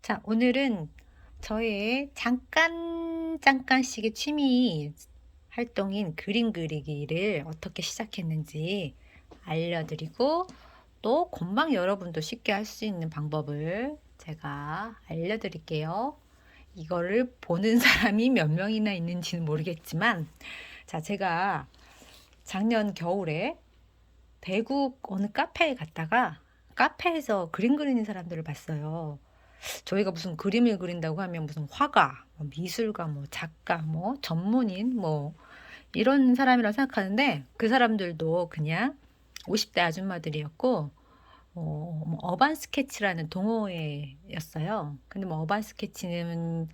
자, 오늘은 저의 잠깐씩의 취미 활동인 그림 그리기를 어떻게 시작했는지 알려드리고, 또 금방 여러분도 쉽게 할 수 있는 방법을 제가 알려드릴게요. 이거를 보는 사람이 몇 명이나 있는지는 모르겠지만, 자, 제가 작년 겨울에 대구 어느 카페에 갔다가 카페에서 그림 그리는 사람들을 봤어요. 저희가 무슨 그림을 그린다고 하면 무슨 화가, 뭐 미술가, 뭐 작가, 뭐 전문인, 뭐 이런 사람이라고 생각하는데, 그 사람들도 그냥 50대 아줌마들이었고, 뭐 어반 스케치라는 동호회였어요. 근데 뭐 어반 스케치는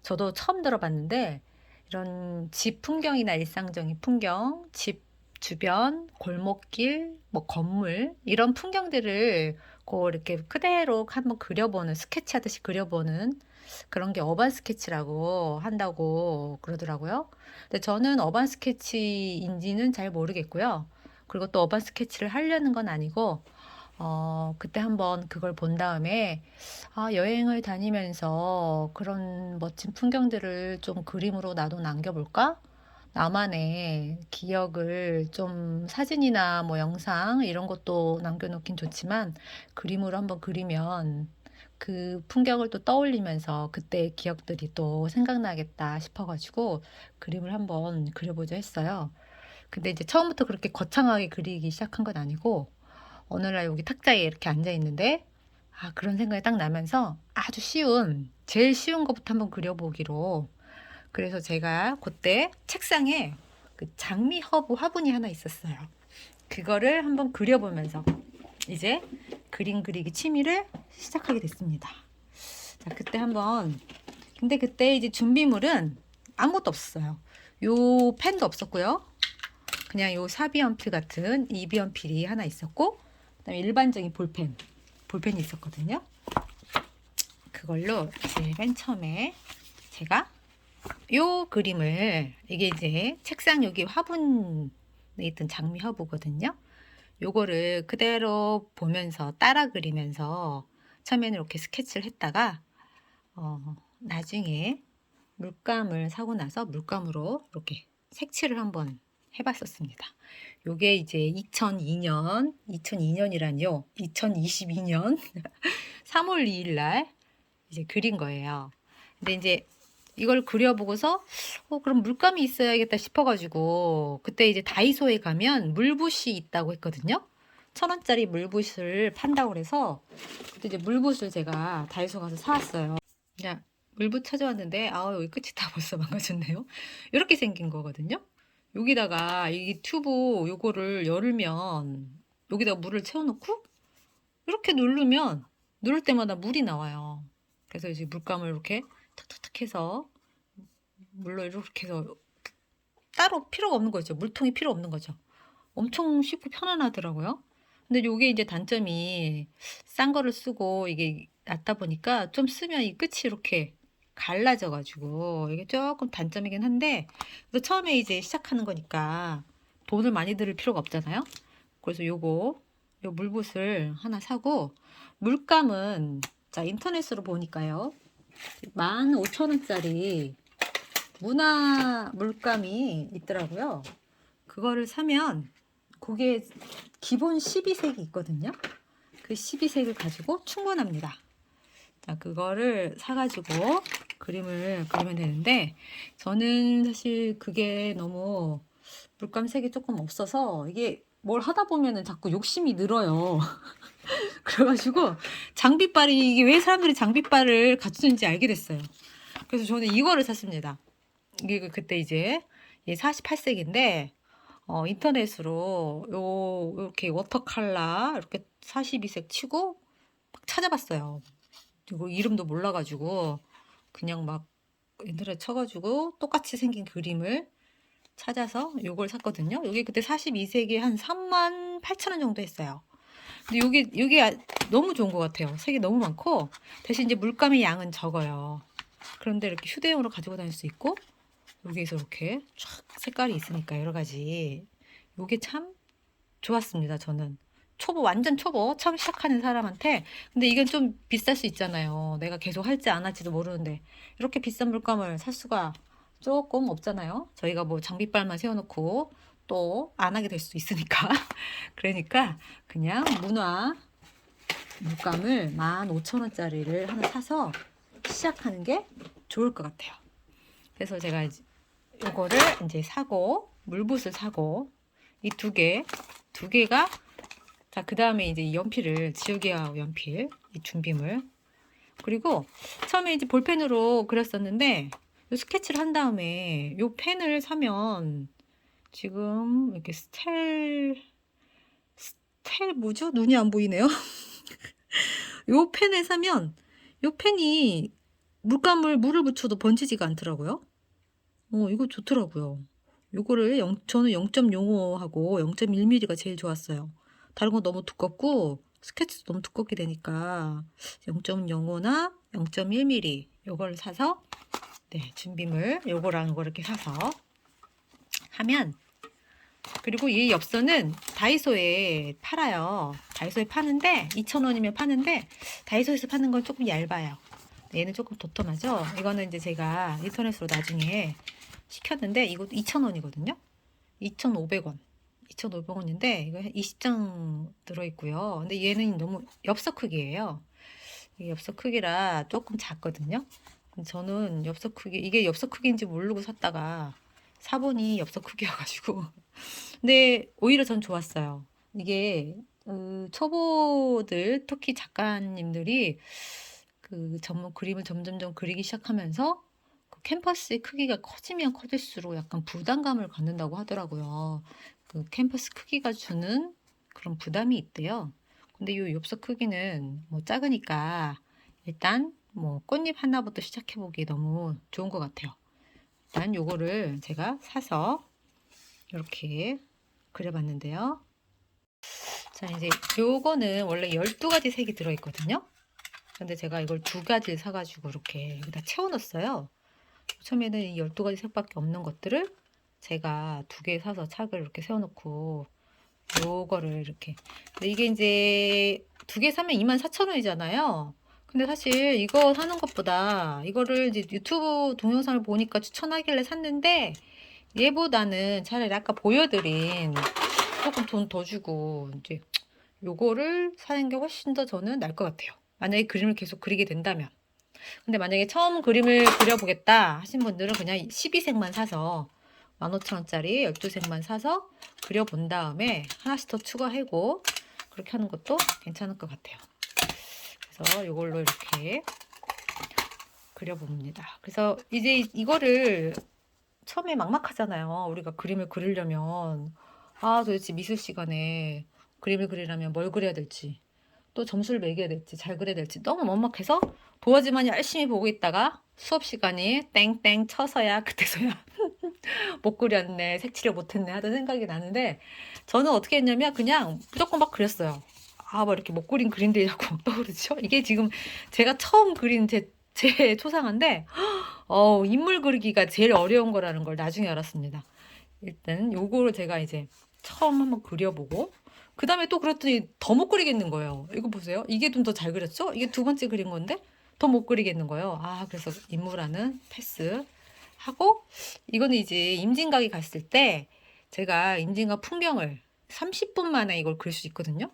저도 처음 들어봤는데, 이런 집 풍경이나 일상적인 풍경, 집 주변, 골목길, 뭐 건물 이런 풍경들을 이렇게 그대로 한번 그려보는, 스케치하듯이 그려보는 그런 게 어반 스케치라고 한다고 그러더라고요. 근데 저는 어반 스케치인지는 잘 모르겠고요. 그리고 또 어반 스케치를 하려는 건 아니고, 그때 한번 그걸 본 다음에, 여행을 다니면서 그런 멋진 풍경들을 좀 그림으로 나도 남겨볼까? 나만의 기억을 좀 사진이나 뭐 영상 이런 것도 남겨놓긴 좋지만, 그림으로 한번 그리면 그 풍경을 또 떠올리면서 그때의 기억들이 또 생각나겠다 싶어가지고 그림을 한번 그려보자 했어요. 근데 이제 처음부터 그렇게 거창하게 그리기 시작한 건 아니고, 어느 날 여기 탁자에 이렇게 앉아 있는데, 그런 생각이 딱 나면서 아주 제일 쉬운 것부터 한번 그려보기로. 그래서 제가 그때 책상에 그 장미 허브 화분이 하나 있었어요. 그거를 한번 그려보면서 이제 그림 그리기 취미를 시작하게 됐습니다. 자, 근데 그때 이제 준비물은 아무것도 없었어요. 요 펜도 없었고요. 그냥 요 사비 연필 같은 이비 연필이 하나 있었고, 그다음에 일반적인 볼펜이 있었거든요. 그걸로 이제 맨 처음에 제가 요 그림을, 이게 이제 책상 여기 화분에 있던 장미 화분거든요. 요거를 그대로 보면서 따라 그리면서 처음에는 이렇게 스케치를 했다가, 나중에 물감을 사고 나서 물감으로 이렇게 색칠을 한번 해봤었습니다. 요게 이제 2002년이란요. 2022년 3월 2일 날 이제 그린 거예요. 근데 이제 이걸 그려보고서 그럼 물감이 있어야겠다 싶어가지고, 그때 이제 다이소에 가면 물붓이 있다고 했거든요. 1,000원짜리 물붓을 판다고 그래서 그때 이제 물붓을 제가 다이소 가서 사왔어요. 자, 물붓 찾아왔는데 여기 끝이 다 벌써 망가졌네요. 이렇게 생긴 거거든요. 여기다가 이 튜브 요거를 열면 여기다가 물을 채워놓고 이렇게 누를 때마다 물이 나와요. 그래서 이제 물감을 이렇게 탁탁탁 해서 물로 이렇게 해서, 따로 필요가 없는 거죠. 물통이 필요 없는 거죠. 엄청 쉽고 편안하더라고요. 근데 요게 이제 단점이, 싼 거를 쓰고 이게 낫다 보니까 좀 쓰면 이 끝이 이렇게 갈라져 가지고 이게 조금 단점이긴 한데, 그래서 처음에 이제 시작하는 거니까 돈을 많이 들일 필요가 없잖아요. 그래서 요 물붓을 하나 사고, 물감은 자, 인터넷으로 보니까요, 15,000원짜리 문화 물감이 있더라고요. 그거를 사면 그게 기본 12색이 있거든요. 그 12색을 가지고 충분합니다. 자, 그거를 사가지고 그림을 그리면 되는데, 저는 사실 그게 너무 물감 색이 조금 없어서 이게 뭘 하다 보면은 자꾸 욕심이 늘어요. 그래가지고 장비빨이, 이게 왜 사람들이 장비빨을 갖추는지 알게 됐어요. 그래서 저는 이거를 샀습니다. 이게 그때 이제 48색인데, 인터넷으로 이렇게 워터 컬러 이렇게 42색 치고 막 찾아봤어요. 이거 이름도 몰라가지고 그냥 막 인터넷 쳐가지고 똑같이 생긴 그림을 찾아서 요걸 샀거든요. 요게 그때 42색이 한 38,000원 정도 했어요. 근데 요게 너무 좋은 것 같아요. 색이 너무 많고, 대신 이제 물감의 양은 적어요. 그런데 이렇게 휴대용으로 가지고 다닐 수 있고, 여기에서 이렇게 쫙 색깔이 있으니까 여러 가지. 요게 참 좋았습니다, 저는. 초보, 완전 초보, 처음 시작하는 사람한테. 근데 이건 좀 비쌀 수 있잖아요. 내가 계속 할지 안 할지도 모르는데 이렇게 비싼 물감을 살 수가 조금 없잖아요. 저희가 뭐 장비빨만 세워놓고 또 안 하게 될 수도 있으니까. 그러니까 그냥 문화 물감을 15,000원짜리를 하나 사서 시작하는 게 좋을 것 같아요. 그래서 제가 요거를 이제 사고, 물붓을 사고, 이 두 개가, 자, 그 다음에 이제 이 연필을, 지우개하고 연필, 이 준비물. 그리고 처음에 이제 볼펜으로 그렸었는데, 요 스케치를 한 다음에 요 펜을 사면 지금 이렇게 스텔 뭐죠? 눈이 안 보이네요. 요 펜을 사면 요 펜이 물을 붙여도 번지지가 않더라고요. 이거 좋더라고요. 요거를 저는 0.05하고 0.1mm가 제일 좋았어요. 다른 건 너무 두껍고 스케치도 너무 두껍게 되니까 0.05나 0.1mm 요걸 사서 네, 준비물 요거랑 요거 이렇게 사서 하면, 그리고 이 엽서는 다이소에 팔아요. 다이소에 파는데 2,000원이면 파는데 다이소에서 파는 건 조금 얇아요. 얘는 조금 도톰하죠. 이거는 이제 제가 인터넷으로 나중에 시켰는데 이거 2,000원이거든요. 2,500원. 2,500원인데 이거 20장 들어있고요. 근데 얘는 너무 엽서 크기예요. 이게 엽서 크기라 조금 작거든요. 저는 엽서 크기, 이게 엽서 크기인지 모르고 샀다가 사보니 엽서 크기여가지고. 근데 오히려 전 좋았어요. 이게 초보들, 특히 작가님들이 전문 그림을 점점점 그리기 시작하면서 그 캔버스의 크기가 커지면 커질수록 약간 부담감을 갖는다고 하더라고요. 그 캔버스 크기가 주는 그런 부담이 있대요. 근데 이 엽서 크기는 뭐 작으니까 일단 뭐 꽃잎 하나부터 시작해보기 너무 좋은 것 같아요. 일단 요거를 제가 사서 이렇게 그려봤는데요. 자, 이제 요거는 원래 12가지 색이 들어있거든요. 근데 제가 이걸 2가지를 사가지고 이렇게 여기다 채워놨어요. 처음에는 이 12가지 색밖에 없는 것들을 제가 2개 사서 착을 이렇게 세워놓고 요거를 이렇게. 근데 이게 이제 2개 사면 24,000원이잖아요. 근데 사실 이거 사는 것보다 이거를 이제 유튜브 동영상을 보니까 추천하길래 샀는데 얘보다는 차라리 아까 보여드린 조금 돈 더 주고 이제 요거를 사는 게 훨씬 더 저는 나을 것 같아요. 만약에 그림을 계속 그리게 된다면. 근데 만약에 처음 그림을 그려보겠다 하신 분들은 그냥 12색만 사서 15,000원짜리 12색만 사서 그려본 다음에 하나씩 더 추가하고 그렇게 하는 것도 괜찮을 것 같아요. 그래서 이걸로 이렇게 그려봅니다. 그래서 이제 이거를 처음에 막막하잖아요. 우리가 그림을 그리려면 도대체 미술 시간에 그림을 그리려면 뭘 그려야 될지, 또 점수를 매겨야 될지, 잘 그려야 될지 너무 막막해서 도화지만 열심히 보고 있다가 수업 시간이 땡땡 쳐서야 그때서야 못 그렸네, 색칠을 못했네 하던 생각이 나는데, 저는 어떻게 했냐면 그냥 무조건 막 그렸어요. 뭐 이렇게 못 그린 그림들이 자꾸 떠오르죠. 이게 지금 제가 처음 그린 제 초상화인데 인물 그리기가 제일 어려운 거라는 걸 나중에 알았습니다. 일단 요거를 제가 이제 처음 한번 그려보고 그 다음에 또 그랬더니 더 못 그리겠는 거예요. 이거 보세요. 이게 좀 더 잘 그렸죠? 이게 2번째 그린 건데 더 못 그리겠는 거예요. 그래서 인물화는 패스 하고, 이거는 이제 임진각이 갔을 때 제가 임진각 풍경을 30분 만에 이걸 그릴 수 있거든요.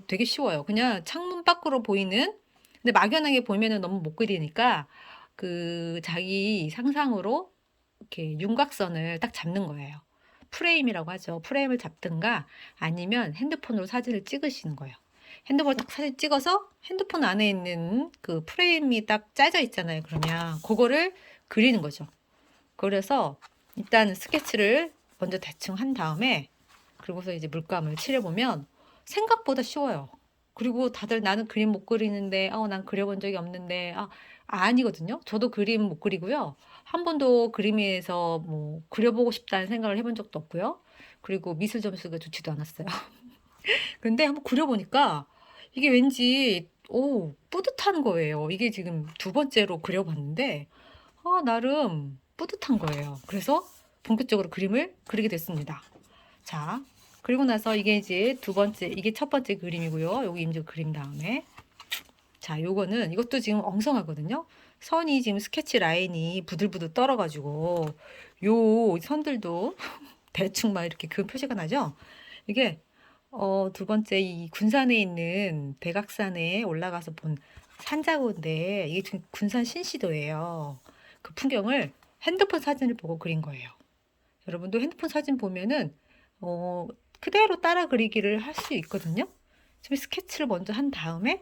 되게 쉬워요. 그냥 창문 밖으로 보이는, 근데 막연하게 보이면은 너무 못 그리니까 자기 상상으로 이렇게 윤곽선을 딱 잡는 거예요. 프레임이라고 하죠. 프레임을 잡든가 아니면 핸드폰으로 사진을 찍으시는 거예요. 핸드폰을 딱 사진 찍어서 핸드폰 안에 있는 그 프레임이 딱 짜져 있잖아요. 그러면 그거를 그리는 거죠. 그래서 일단 스케치를 먼저 대충 한 다음에 그리고서 이제 물감을 칠해보면 생각보다 쉬워요. 그리고 다들 나는 그림 못 그리는데, 난 그려본 적이 없는데, 아니거든요. 저도 그림 못 그리고요. 한 번도 그림에서 뭐 그려보고 싶다는 생각을 해본 적도 없고요. 그리고 미술 점수가 좋지도 않았어요. 근데 한번 그려보니까 이게 왠지 뿌듯한 거예요. 이게 지금 2번째로 그려봤는데 나름 뿌듯한 거예요. 그래서 본격적으로 그림을 그리게 됐습니다. 자, 그리고 나서 이게 이제 두 번째, 이게 첫 번째 그림이고요. 여기 이제 그림 다음에. 자, 요거는, 이것도 지금 엉성하거든요. 선이 지금 스케치 라인이 부들부들 떨어가지고, 요 선들도 대충 막 이렇게 그 표시가 나죠? 이게, 두 번째 이 군산에 있는 백악산에 올라가서 본 산자고인데, 이게 지금 군산 신시도예요. 그 풍경을 핸드폰 사진을 보고 그린 거예요. 여러분도 핸드폰 사진 보면은 그대로 따라 그리기를 할 수 있거든요. 처음에 스케치를 먼저 한 다음에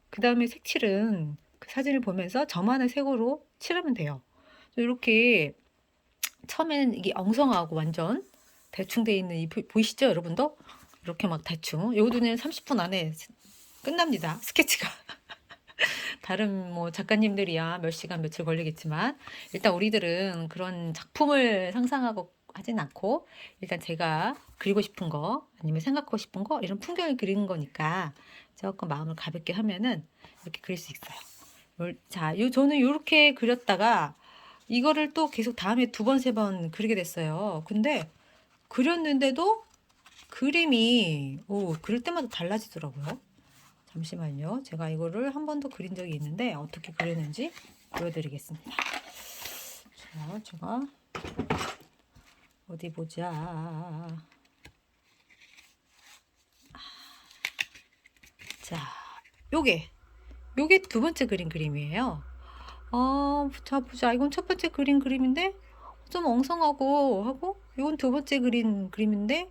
그 다음에 색칠은 그 사진을 보면서 저만의 색으로 칠하면 돼요. 이렇게 처음에는 이게 엉성하고 완전 대충 돼 있는 이 보이시죠, 여러분도? 이렇게 막 대충. 요거는 30분 안에 끝납니다. 스케치가. 다른 뭐 작가님들이야 몇 시간 며칠 걸리겠지만 일단 우리들은 그런 작품을 상상하고 하진 않고 일단 제가 그리고 싶은 거 아니면 생각하고 싶은 거 이런 풍경을 그리는 거니까 조금 마음을 가볍게 하면은 이렇게 그릴 수 있어요. 자, 저는 이렇게 그렸다가 이거를 또 계속 다음에 두 번, 세 번 그리게 됐어요. 근데 그렸는데도 그림이 그릴 때마다 달라지더라고요. 잠시만요. 제가 이거를 한 번 더 그린 적이 있는데 어떻게 그렸는지 보여드리겠습니다. 자, 제가 어디 보자. 자, 요게 두 번째 그린 그림이에요. 자, 보자. 이건 첫 번째 그린 그림인데 좀 엉성하고 하고 이건 두 번째 그린 그림인데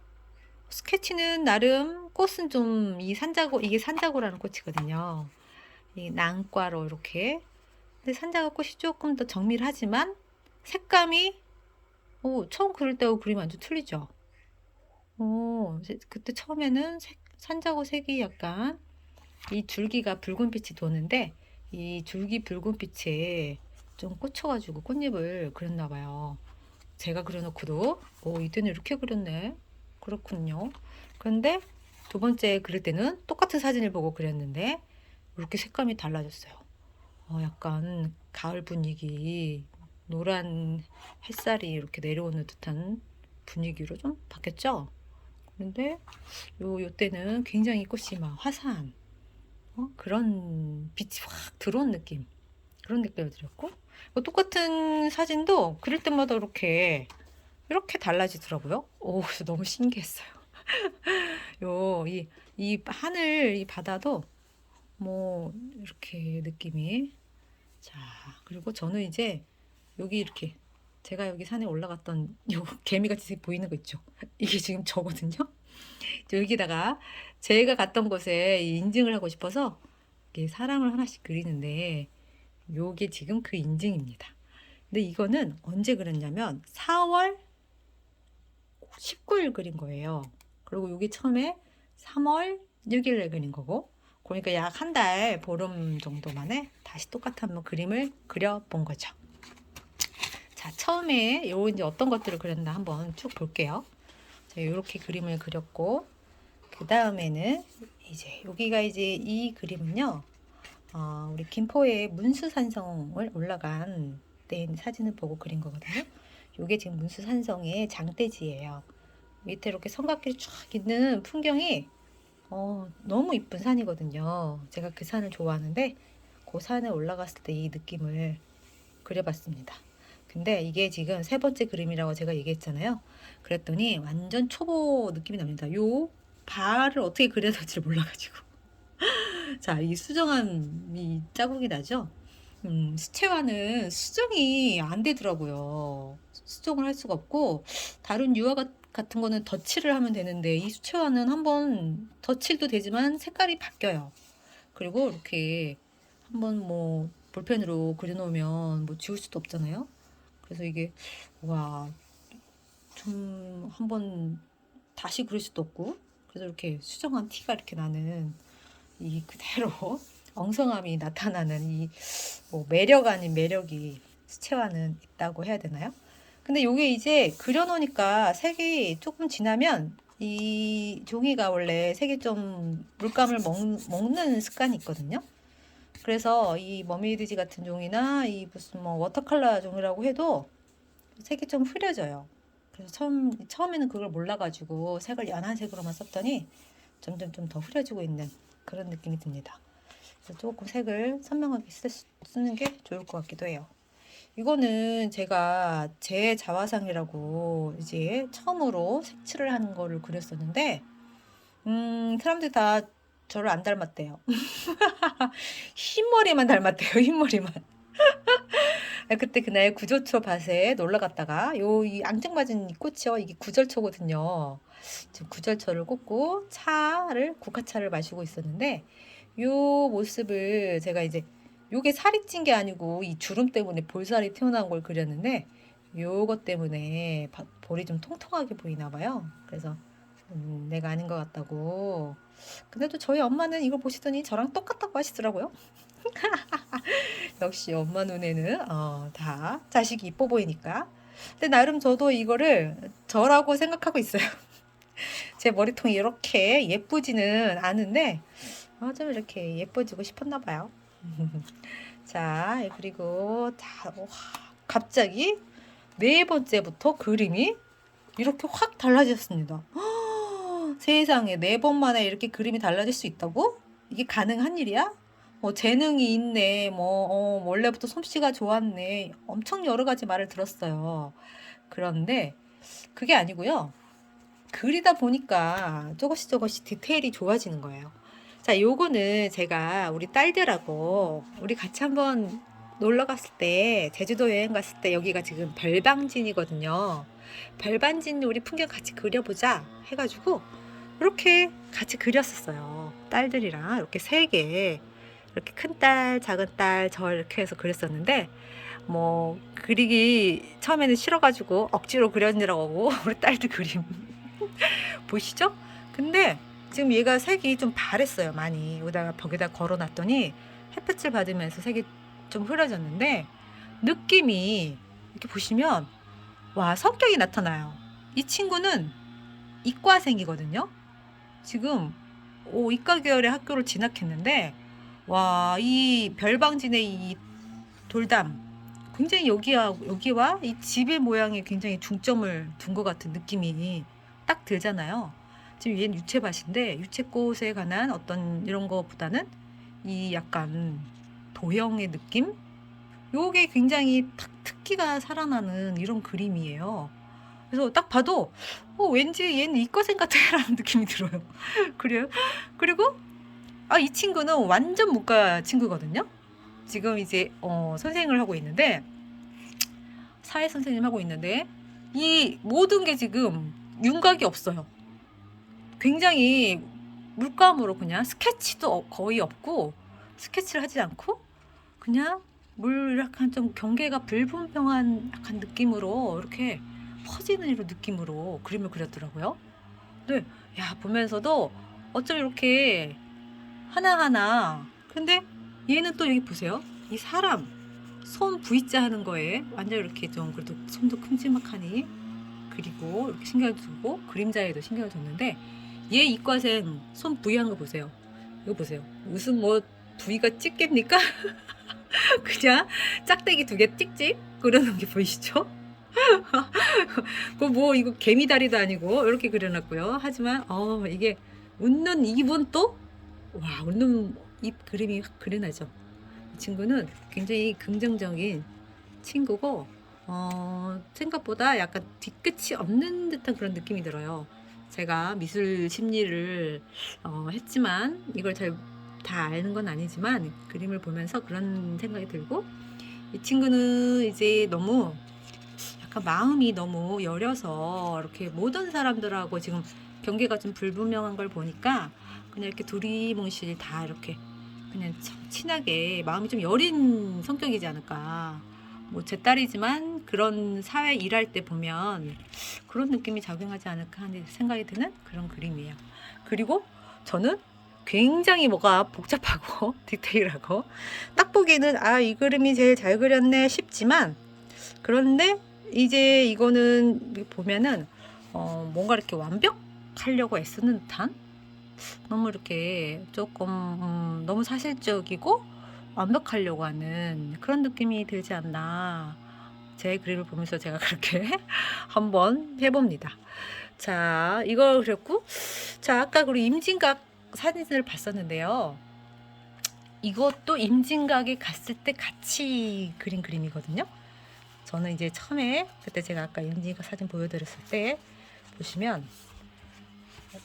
스케치는 나름 꽃은 좀 이 산자고 이게 산자고라는 꽃이거든요. 이 난과로 이렇게 근데 산자고 꽃이 조금 더 정밀하지만 색감이 처음 그릴 때하고 그림이 완전 틀리죠. 그때 처음에는 산자고 색이 약간 이 줄기가 붉은빛이 도는데 이 줄기 붉은빛에 좀 꽂혀가지고 꽃잎을 그렸나 봐요. 제가 그려놓고도 이때는 이렇게 그렸네. 그렇군요. 그런데 두 번째 그릴 때는 똑같은 사진을 보고 그렸는데 이렇게 색감이 달라졌어요. 약간 가을 분위기, 노란 햇살이 이렇게 내려오는 듯한 분위기로 좀 바뀌었죠. 그런데 요 때는 굉장히 꽃이 막 화사한 그런 빛이 확 들어온 느낌, 그런 느낌을 드렸고 똑같은 사진도 그릴 때마다 이렇게 달라지더라고요. 그래서 너무 신기했어요. 이 하늘, 이 바다도 뭐 이렇게 느낌이. 자, 그리고 저는 이제 여기 이렇게 제가 여기 산에 올라갔던 요 개미같이 보이는 거 있죠? 이게 지금 저거든요. 여기다가 제가 갔던 곳에 인증을 하고 싶어서 이렇게 사람을 하나씩 그리는데 요게 지금 그 인증입니다. 근데 이거는 언제 그렸냐면 4월 19일 그린 거예요. 그리고 여기 처음에 3월 6일에 그린 거고 그러니까 약 한 달 보름 정도 만에 다시 똑같은 한번 그림을 그려본 거죠. 자, 처음에 요 이제 어떤 것들을 그렸나 한번 쭉 볼게요. 자, 이렇게 그림을 그렸고 그 다음에는 이제 여기가 이제 이 그림은요. 우리 김포의 문수산성을 올라간 때 사진을 보고 그린 거거든요. 이게 지금 문수산성의 장대지예요. 밑에 이렇게 삼각길이 쫙 있는 풍경이 너무 이쁜 산이거든요. 제가 그 산을 좋아하는데 그 산에 올라갔을 때 이 느낌을 그려봤습니다. 근데 이게 지금 세 번째 그림이라고 제가 얘기했잖아요. 그랬더니 완전 초보 느낌이 납니다. 요 발을 어떻게 그려야 될지 몰라가지고 자, 이 수정한 이 자국이 나죠? 수채화는 수정이 안 되더라고요. 수정을 할 수가 없고 다른 유화 같은 거는 덧칠을 하면 되는데 이 수채화는 한번 덧칠도 되지만 색깔이 바뀌어요. 그리고 이렇게 한번 뭐 볼펜으로 그려놓으면 뭐 지울 수도 없잖아요. 그래서 이게 와, 좀 한번 다시 그릴 수도 없고 그래서 이렇게 수정한 티가 이렇게 나는 이 그대로 엉성함이 나타나는 이 뭐 매력 아닌 매력이 수채화는 있다고 해야 되나요? 근데 이게 이제 그려놓으니까 색이 조금 지나면 이 종이가 원래 색이 좀 물감을 먹는 습관이 있거든요. 그래서 이 머메이드지 같은 종이나 이 무슨 뭐 워터컬러 종이라고 해도 색이 좀 흐려져요. 그래서 처음에는 그걸 몰라가지고 색을 연한 색으로만 썼더니 점점 좀 더 흐려지고 있는 그런 느낌이 듭니다. 그래서 조금 색을 선명하게 쓰는 게 좋을 것 같기도 해요. 이거는 제가 제 자화상이라고 이제 처음으로 색칠을 하는 거를 그렸었는데, 사람들이 다 저를 안 닮았대요. 흰머리만 닮았대요, 흰머리만. 그때 그날 구절초 밭에 놀러 갔다가 이 앙증맞은 이 꽃이요, 이게 구절초거든요. 지금 구절초를 꽂고 국화차를 마시고 있었는데, 요 모습을 제가 이제 요게 살이 찐 게 아니고 이 주름 때문에 볼살이 튀어나온 걸 그렸는데, 요것 때문에 볼이 좀 통통하게 보이나 봐요. 그래서 내가 아닌 것 같다고. 근데도 저희 엄마는 이걸 보시더니 저랑 똑같다고 하시더라고요. 역시 엄마 눈에는 다 자식이 이뻐 보이니까. 근데 나름 저도 이거를 저라고 생각하고 있어요. 제 머리통이 이렇게 예쁘지는 않은데 좀 이렇게 예뻐지고 싶었나 봐요. 자, 그리고 갑자기 네 번째부터 그림이 이렇게 확 달라졌습니다. 세상에, 네 번 만에 이렇게 그림이 달라질 수 있다고? 이게 가능한 일이야? 재능이 있네. 원래부터 솜씨가 좋았네. 엄청 여러 가지 말을 들었어요. 그런데 그게 아니고요. 그리다 보니까 조금씩 디테일이 좋아지는 거예요. 자, 요거는 제가 우리 딸들하고 우리 같이 한번 놀러 갔을 때, 제주도 여행 갔을 때, 여기가 지금 별방진이거든요. 별방진 우리 풍경 같이 그려보자 해가지고 이렇게 같이 그렸었어요. 딸들이랑 이렇게 세 개, 이렇게 큰 딸, 작은 딸, 저 이렇게 해서 그렸었는데, 그리기 처음에는 싫어가지고 억지로 그렸느라고 우리 딸들 그림 보시죠? 근데 지금 얘가 색이 좀 바랬어요, 많이. 여기다가 벽에다 걸어놨더니 햇볕을 받으면서 색이 좀 흐려졌는데, 느낌이 이렇게 보시면 와, 성격이 나타나요. 이 친구는 이과생이거든요. 지금 이과 계열의 학교를 진학했는데, 와, 이 별방진의 이 돌담 굉장히 여기와 이 집의 모양에 굉장히 중점을 둔 것 같은 느낌이 딱 들잖아요. 지금 얘는 유채밭인데 유채꽃에 관한 어떤 이런 거보다는 이 약간 도형의 느낌? 요게 굉장히 탁 특기가 살아나는 이런 그림이에요. 그래서 딱 봐도 왠지 얘는 이과생 같아라는 느낌이 들어요. 그래요? 그리고 이 친구는 완전 문과 친구거든요. 지금 이제 선생을 하고 있는데, 사회 선생님 하고 있는데, 이 모든 게 지금 윤곽이 없어요. 굉장히 물감으로 그냥 스케치도 거의 없고, 스케치를 하지 않고 그냥 약간 좀 경계가 불분명한 약간 느낌으로 이렇게 퍼지는 이런 느낌으로 그림을 그렸더라고요. 근데 보면서도 어쩜 이렇게 하나하나. 근데 얘는 또 여기 보세요. 이 사람 손 V자 하는 거에 완전 이렇게 좀 그래도 손도 큼지막하니 그리고 이렇게 신경을 두고 그림자에도 신경을 줬는데, 얘 이과생 손 V 한 거 보세요. 이거 보세요. 무슨 V가 찍겠니까? 그냥 짝대기 두 개 찍찍 그려놓은 게 보이시죠? 이거 개미다리도 아니고 이렇게 그려놨고요. 하지만 이게 웃는 입은 또 웃는 입 그림이 확 그려나죠. 이 친구는 굉장히 긍정적인 친구고, 생각보다 약간 뒤끝이 없는 듯한 그런 느낌이 들어요. 제가 미술 심리를 했지만 이걸 다 아는 건 아니지만 그림을 보면서 그런 생각이 들고, 이 친구는 이제 너무 약간 마음이 너무 여려서 이렇게 모든 사람들하고 지금 경계가 좀 불분명한 걸 보니까 그냥 이렇게 두리뭉실 다 이렇게 그냥 친하게, 마음이 좀 여린 성격이지 않을까. 제 딸이지만 그런 사회 일할 때 보면 그런 느낌이 작용하지 않을까 하는 생각이 드는 그런 그림이에요. 그리고 저는 굉장히 뭐가 복잡하고 디테일하고 딱 보기에는 이 그림이 제일 잘 그렸네 싶지만, 그런데 이제 이거는 보면은 뭔가 이렇게 완벽하려고 애쓰는 듯한, 너무 이렇게 조금 너무 사실적이고 완벽하려고 하는 그런 느낌이 들지 않나. 제 그림을 보면서 제가 그렇게 한번 해봅니다. 자, 이걸 그렸고, 자, 아까 우리 임진각 사진을 봤었는데요. 이것도 임진각에 갔을 때 같이 그린 그림이거든요. 저는 이제 처음에 그때 제가 아까 임진각 사진 보여드렸을 때 보시면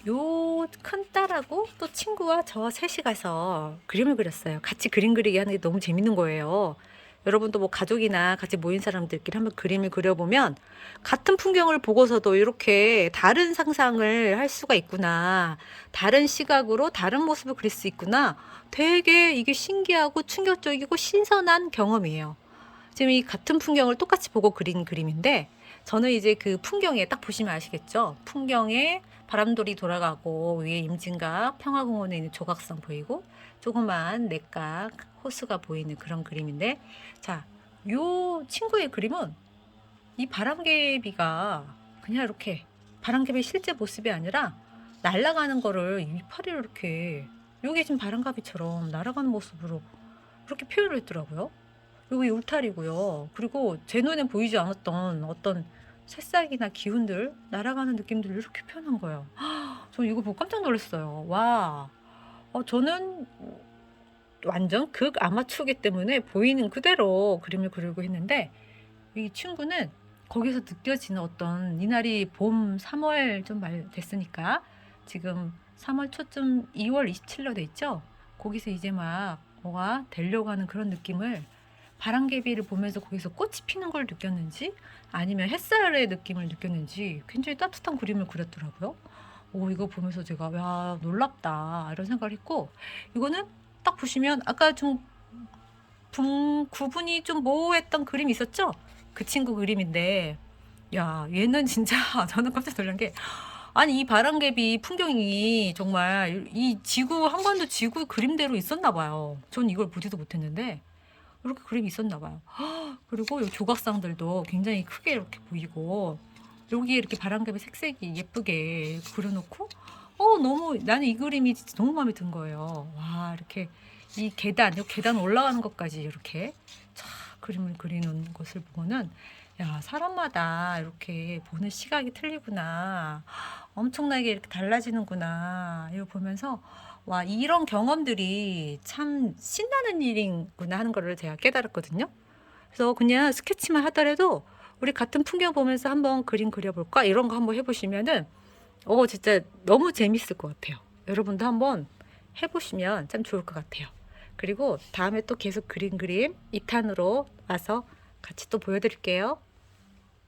요 큰딸하고 또 친구와 저 셋이 가서 그림을 그렸어요. 같이 그림 그리기 하는 게 너무 재밌는 거예요. 여러분도 뭐 가족이나 같이 모인 사람들끼리 한번 그림을 그려보면 같은 풍경을 보고서도 이렇게 다른 상상을 할 수가 있구나. 다른 시각으로 다른 모습을 그릴 수 있구나. 되게 이게 신기하고 충격적이고 신선한 경험이에요. 지금 이 같은 풍경을 똑같이 보고 그린 그림인데 저는 이제 그 풍경에 딱 보시면 아시겠죠? 풍경에 바람돌이 돌아가고 위에 임진각 평화공원에 있는 조각상 보이고 조그만 냇각 호수가 보이는 그런 그림인데 자, 요 친구의 그림은 이 바람개비가 그냥 이렇게 바람개비 실제 모습이 아니라 날아가는 거를 이파리를 이렇게 요게 지금 바람가비처럼 날아가는 모습으로 그렇게 표현을 했더라고요. 여기 울타리고요. 그리고 제 눈엔 보이지 않았던 어떤 새싹이나 기운들, 날아가는 느낌들을 이렇게 표현한 거예요. 저 이거 보고 깜짝 놀랐어요. 와, 저는 완전 극 아마추어기 때문에 보이는 그대로 그림을 그리고 했는데 이 친구는 거기서 느껴지는 어떤 이날이 봄 3월 좀 말 됐으니까 지금 3월 초쯤 2월 27일로 돼 있죠. 거기서 이제 막 뭐가 되려고 하는 그런 느낌을 바람개비를 보면서 거기서 꽃이 피는 걸 느꼈는지 아니면 햇살의 느낌을 느꼈는지 굉장히 따뜻한 그림을 그렸더라고요. 오, 이거 보면서 제가 야, 놀랍다 이런 생각을 했고 이거는 딱 보시면 아까 좀 구분이 좀 모호했던 그림이 있었죠? 그 친구 그림인데 야, 얘는 진짜 저는 깜짝 놀란 게 아니 이 바람개비 풍경이 정말 이 지구 한반도 지구 그림대로 있었나 봐요. 전 이걸 보지도 못했는데 이렇게 그림이 있었나 봐요. 그리고 이 조각상들도 굉장히 크게 이렇게 보이고 여기에 이렇게 바람개비 색색이 예쁘게 그려놓고 너무 나는 이 그림이 진짜 너무 마음에 든 거예요. 와, 이렇게 이 계단 올라가는 것까지 이렇게 차 그림을 그리는 것을 보고는 야, 사람마다 이렇게 보는 시각이 틀리구나. 엄청나게 이렇게 달라지는구나. 이거 보면서 와, 이런 경험들이 참 신나는 일이구나 하는 거를 제가 깨달았거든요. 그래서 그냥 스케치만 하더라도 우리 같은 풍경 보면서 한번 그림 그려볼까? 이런 거 한번 해보시면은 진짜 너무 재밌을 것 같아요. 여러분도 한번 해보시면 참 좋을 것 같아요. 그리고 다음에 또 계속 그림 2탄으로 와서 같이 또 보여드릴게요.